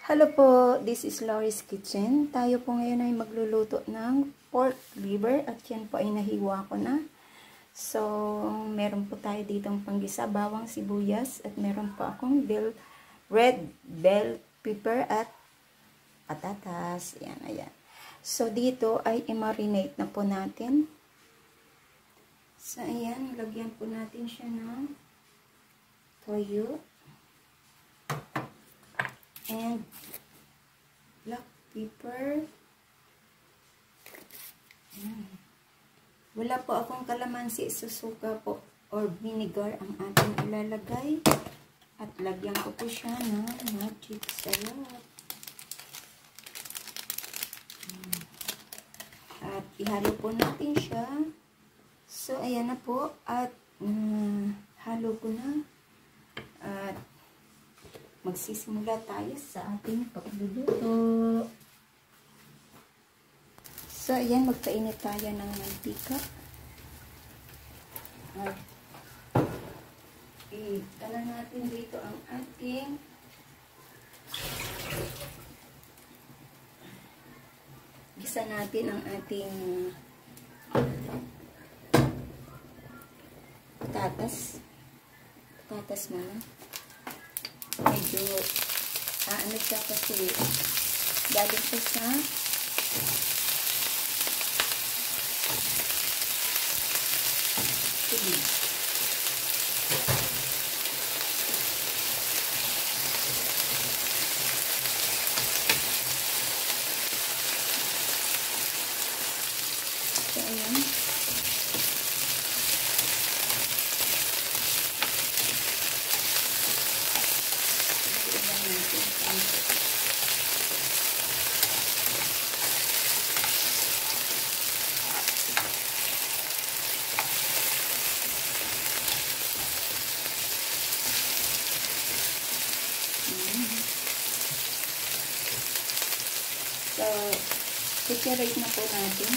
Hello po, this is Laurie's Kitchen. Tayo po ngayon ay magluluto ng pork liver at yan po ay nahiwa ko na. So, meron po tayo ditong panggisa, bawang, sibuyas at meron po akong red bell pepper at patatas. Ayan, ayan. So, dito ay i-marinate na po natin. So, ayan, lagyan po natin siya ng toyo. And black pepper. Wala po akong kalamansi, susuka po or vinegar ang ating ilalagay. At lagyan ko po siya ng magic syrup. At ihalo po natin siya. So, ayan na po. At halo ko na. At magsisimula tayo sa ating pagluluto. So, ayan, magpainit tayo ng mantika. At itala natin dito ang ating gisa natin ang ating patatas muna. Medyo ano siya kasi galing pa sa tubig. So, ayan. So, separate na po natin.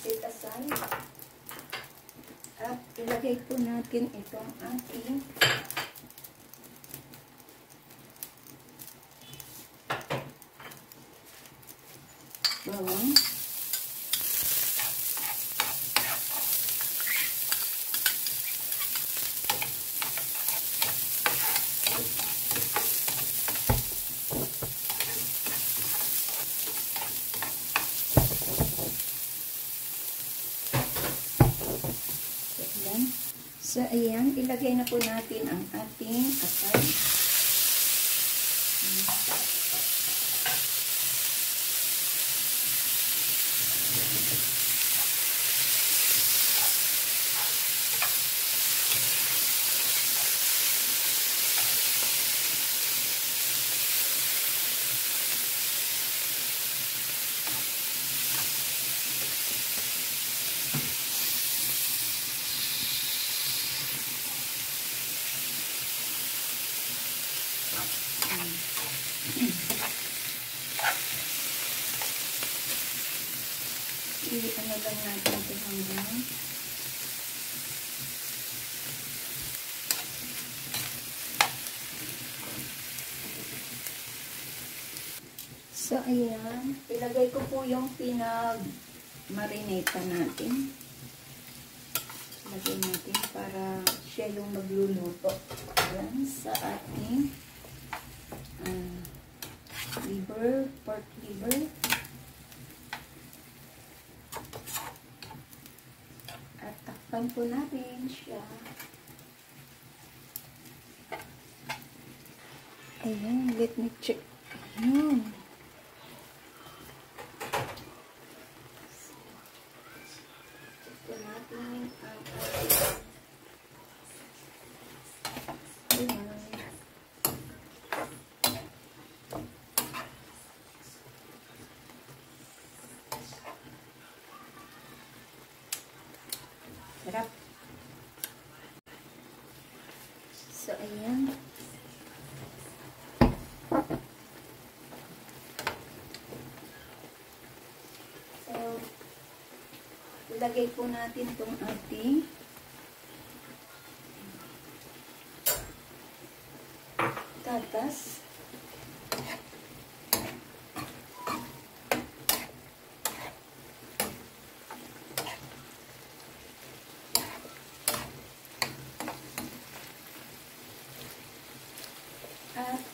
Set aside. At ilagay po natin itong ating bawang. So, ayan, ilagay na po natin ang ating atay. Ano lang natin ito hanggang so, ayan, ilagay ko po yung pinag-marinate natin. Ilagay natin para siya yung magluluto. Ayan, sa ating liver, pork liver. At takpan po natin siya. Ayan, let me check. Ayan. Check natin ang ayan. Sarap. ilagay po natin itong ating tatas. At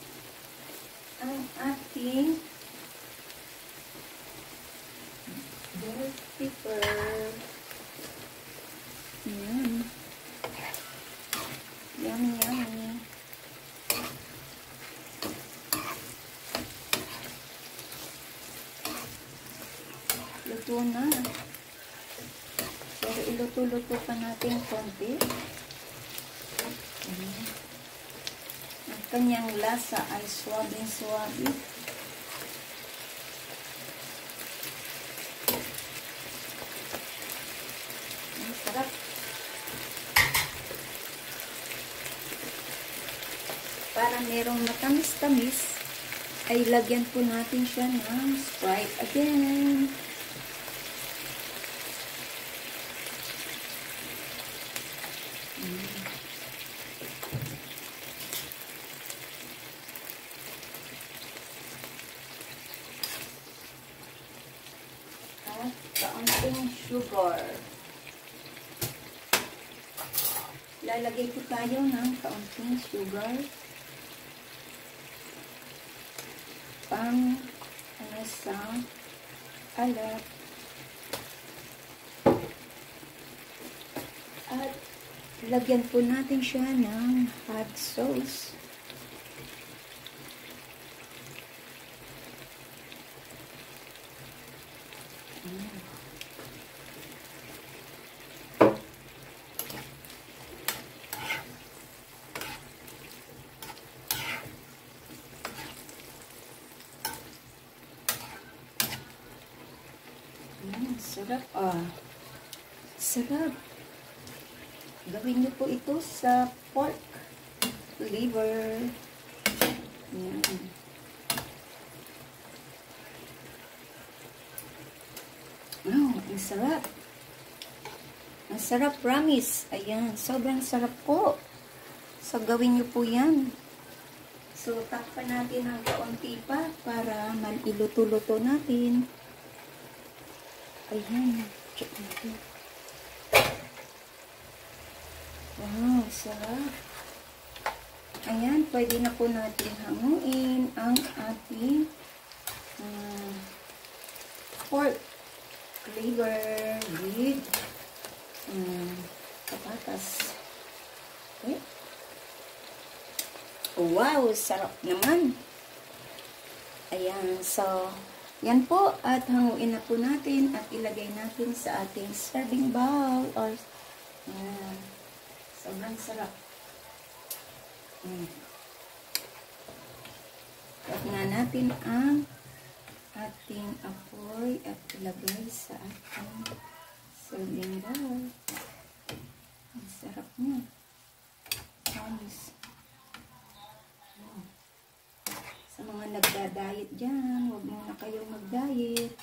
ang ating bell pepper. Yummy, yummy. Luto na. Pero iluto-luto pa natin konti. Ang kanyang lasa ay suwabing-suwabi. Ang sarap. Para merong matamis-tamis, ay lagyan po natin siya ng Sprite again. At kaunting sugar. Lalagay po tayo ng kaunting sugar. Pang sa alat. At lagyan po natin siya ng hot sauce. Sarap sarap. Gawin niyo po ito sa pork liver. Yan. Oh, ang sarap. Ang sarap, promise. Ayan, sobrang sarap po. So, gawin niyo po yan. So, takpan natin ng kaunti pa para iluto-luto natin. Ayan, check natin. Wow, sarap. Ayan, pwede na po natin hanguin ang ating pork liver with patatas. Okay. Wow, sarap naman. Ayan, so yan po, at hanguin na po natin at ilagay natin sa ating serving bowl or sobrang sarap. At nga natin ang ating apoy at ilagay sa ating serving bowl. Ang sarap niya. Promise. Sa mga nagda-diet dyan, huwag muna kayong mag-diet.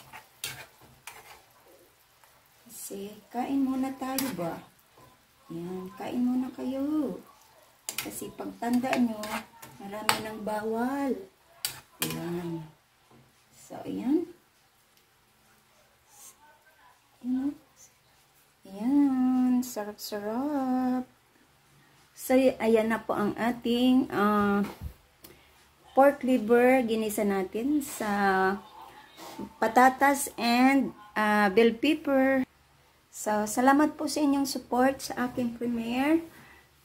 Kasi, kain muna tayo ba? Yan, kain muna kayo. Kasi pagtanda nyo, marami ng bawal. Yan. So, ayan. Ayan, sarap-sarap. So, ayan na po ang ating pork liver, ginisa natin sa patatas and bell pepper. So, salamat po sa inyong support sa aking premiere.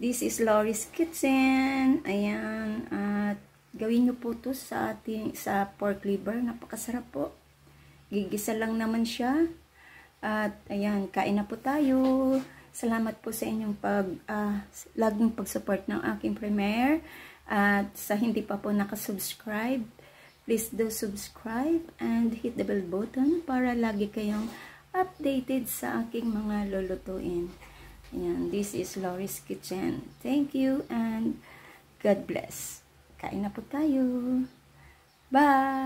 This is Lori's Kitchen. Ayan, at gawin nyo po to sa pork liver. Napakasarap po. Gigisa lang naman siya. At ayan, kain na po tayo. Salamat po sa inyong laging pag-support ng aking premiere. At sa hindi pa po nakasubscribe, please do subscribe and hit the bell button para lagi kayong updated sa aking mga lulutuin. Ayan, this is Lori's Kitchen. Thank you and God bless. Kain na po tayo. Bye!